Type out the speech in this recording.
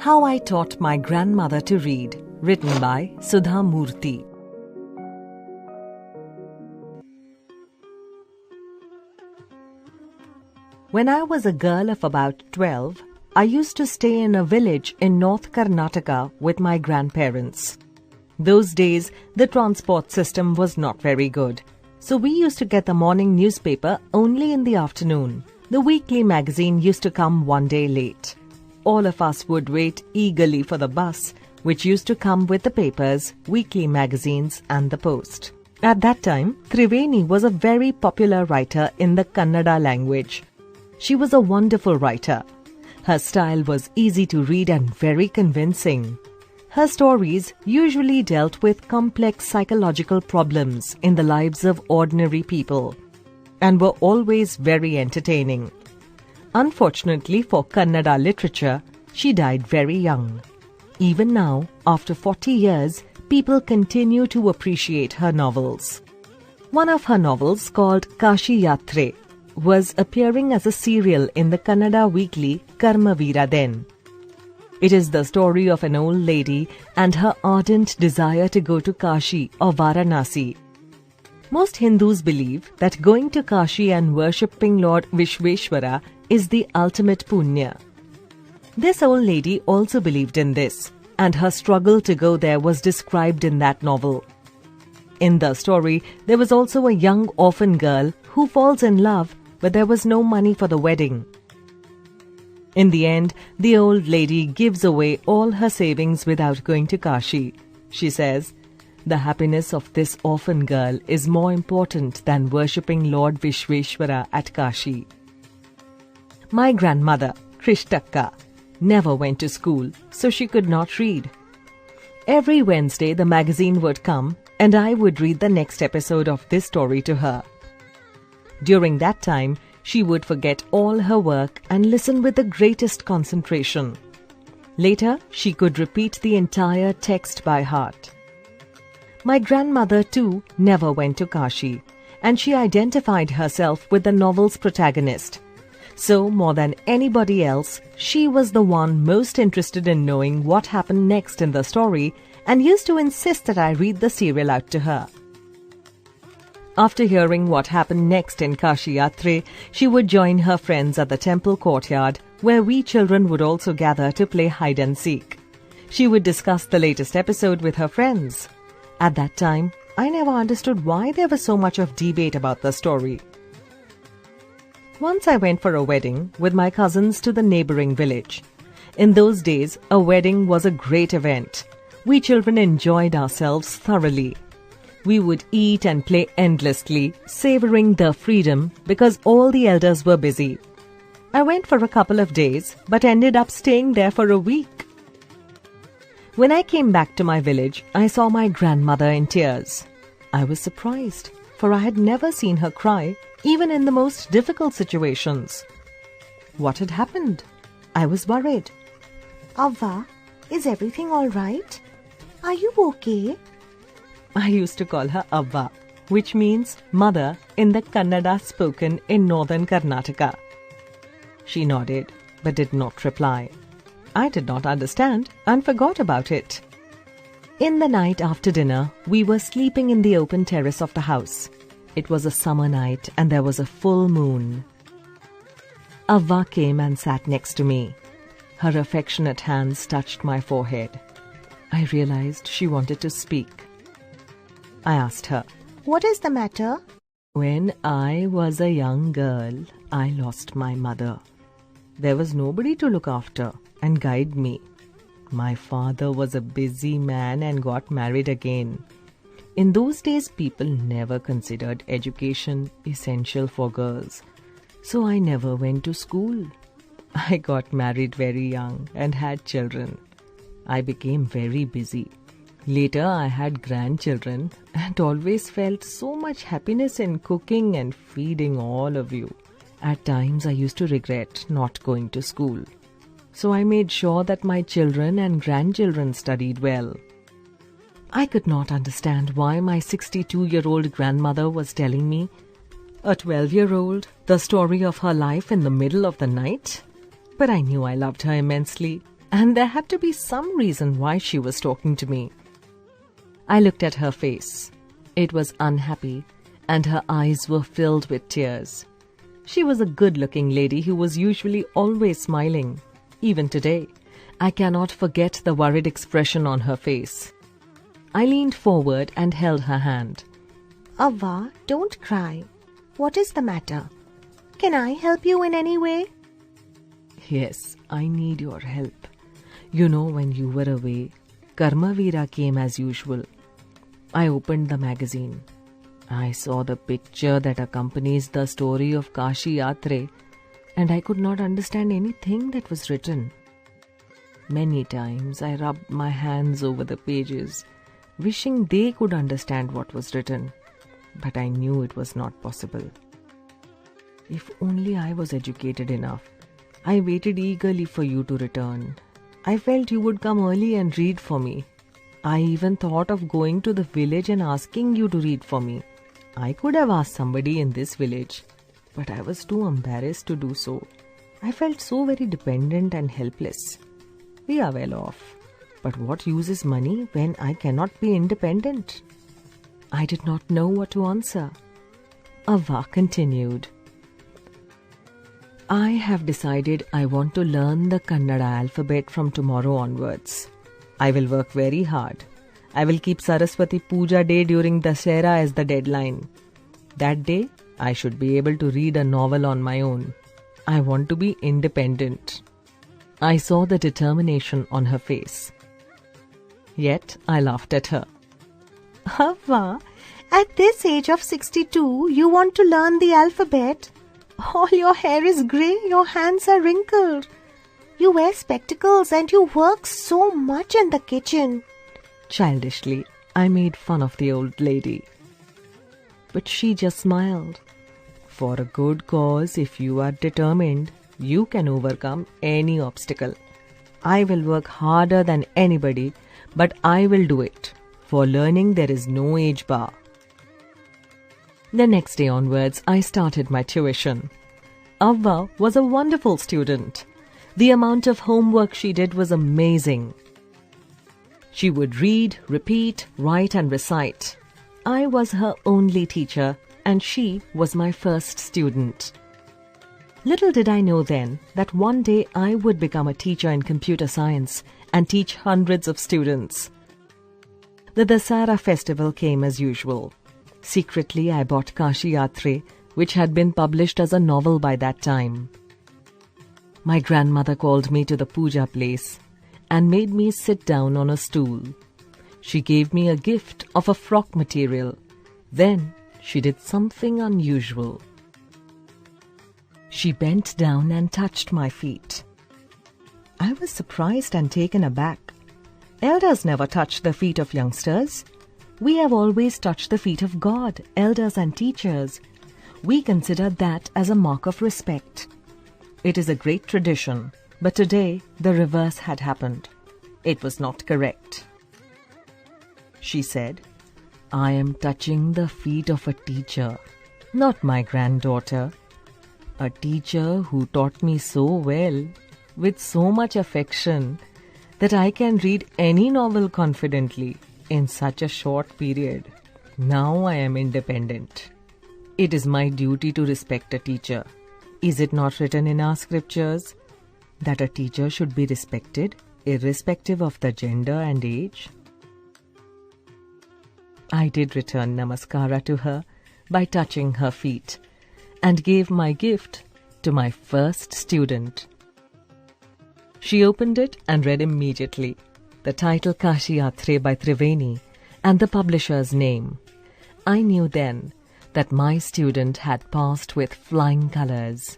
How I Taught My Grandmother to Read, written by Sudha Murthy. When I was a girl of about 12, I used to stay in a village in North Karnataka with my grandparents. Those days, the transport system was not very good, so we used to get the morning newspaper only in the afternoon. The weekly magazine used to come one day late. All of us would wait eagerly for the bus, which used to come with the papers, weekly magazines and the post. At that time, Triveni was a very popular writer in the Kannada language. She was a wonderful writer. Her style was easy to read and very convincing. Her stories usually dealt with complex psychological problems in the lives of ordinary people and were always very entertaining. Unfortunately for Kannada literature, she died very young. Even now, after 40 years, people continue to appreciate her novels. One of her novels, called Kashi Yatre, was appearing as a serial in the Kannada weekly Karmavira then. It is the story of an old lady and her ardent desire to go to Kashi or Varanasi. Most Hindus believe that going to Kashi and worshipping Lord Vishveshwara is the ultimate punya. This old lady also believed in this, and her struggle to go there was described in that novel. In the story, there was also a young orphan girl who falls in love, but there was no money for the wedding. In the end, the old lady gives away all her savings without going to Kashi. She says, "The happiness of this orphan girl is more important than worshipping Lord Vishveshwara at Kashi." My grandmother, Kristakka, never went to school, so she could not read. Every Wednesday the magazine would come and I would read the next episode of this story to her. During that time, she would forget all her work and listen with the greatest concentration. Later, she could repeat the entire text by heart. My grandmother too never went to Kashi, and she identified herself with the novel's protagonist. So, more than anybody else, she was the one most interested in knowing what happened next in the story and used to insist that I read the serial out to her. After hearing what happened next in Kashi Yatre, she would join her friends at the temple courtyard, where we children would also gather to play hide and seek. She would discuss the latest episode with her friends. At that time, I never understood why there was so much of debate about the story. Once I went for a wedding with my cousins to the neighboring village. In those days, a wedding was a great event. We children enjoyed ourselves thoroughly. We would eat and play endlessly, savoring the freedom because all the elders were busy. I went for a couple of days, but ended up staying there for a week. When I came back to my village, I saw my grandmother in tears. I was surprised, for I had never seen her cry, even in the most difficult situations. What had happened? I was worried. "Avva, is everything all right? Are you okay?" I used to call her Avva, which means mother in the Kannada spoken in northern Karnataka. She nodded, but did not reply. I did not understand and forgot about it. In the night after dinner, we were sleeping in the open terrace of the house. It was a summer night and there was a full moon. Avva came and sat next to me. Her affectionate hands touched my forehead. I realized she wanted to speak. I asked her, "What is the matter?" "When I was a young girl, I lost my mother. There was nobody to look after and guide me. My father was a busy man and got married again. In those days, people never considered education essential for girls, so I never went to school. I got married very young and had children. I became very busy. Later, I had grandchildren and always felt so much happiness in cooking and feeding all of you. At times, I used to regret not going to school. So I made sure that my children and grandchildren studied well." I could not understand why my 62-year-old grandmother was telling me, a 12-year-old, the story of her life in the middle of the night. But I knew I loved her immensely, and there had to be some reason why she was talking to me. I looked at her face. It was unhappy, and her eyes were filled with tears. She was a good-looking lady who was usually always smiling. Even today, I cannot forget the worried expression on her face. I leaned forward and held her hand. Avva, don't cry. What is the matter? Can I help you in any way? Yes, I need your help. You know, when you were away, Karmavira came as usual. I opened the magazine. I saw the picture that accompanies the story of Kashi Yatre, and I could not understand anything that was written. Many times I rubbed my hands over the pages, wishing they could understand what was written, but I knew it was not possible. If only I was educated enough. I waited eagerly for you to return. I felt you would come early and read for me. I even thought of going to the village and asking you to read for me. I could have asked somebody in this village, but I was too embarrassed to do so. I felt so very dependent and helpless. We are well off, but what use is money when I cannot be independent? I did not know what to answer. Avva continued. I have decided I want to learn the Kannada alphabet from tomorrow onwards. I will work very hard. I will keep Saraswati Puja Day during Dasera as the deadline. That day, I should be able to read a novel on my own. I want to be independent. I saw the determination on her face. Yet, I laughed at her. Avva, at this age of 62, you want to learn the alphabet? All your hair is grey, your hands are wrinkled. You wear spectacles and you work so much in the kitchen. Childishly, I made fun of the old lady. But she just smiled. For a good cause, if you are determined, you can overcome any obstacle. I will work harder than anybody, but I will do it. For learning, there is no age bar. The next day onwards, I started my tuition. Avva was a wonderful student. The amount of homework she did was amazing. She would read, repeat, write and recite. I was her only teacher and she was my first student. Little did I know then that one day I would become a teacher in computer science and teach hundreds of students. The Dasara festival came as usual. Secretly, I bought Kashi Yatre, which had been published as a novel by that time. My grandmother called me to the puja place and made me sit down on a stool. She gave me a gift of a frock material. Then she did something unusual. She bent down and touched my feet. I was surprised and taken aback. Elders never touch the feet of youngsters. We have always touched the feet of God, elders and teachers. We consider that as a mark of respect. It is a great tradition, but today the reverse had happened. It was not correct. She said, I am touching the feet of a teacher, not my granddaughter. A teacher who taught me so well, with so much affection, that I can read any novel confidently in such a short period. Now I am independent. It is my duty to respect a teacher. Is it not written in our scriptures that a teacher should be respected irrespective of the gender and age? I did return namaskara to her by touching her feet and gave my gift to my first student. She opened it and read immediately the title Kashi Yatre by Triveni and the publisher's name. I knew then that my student had passed with flying colors.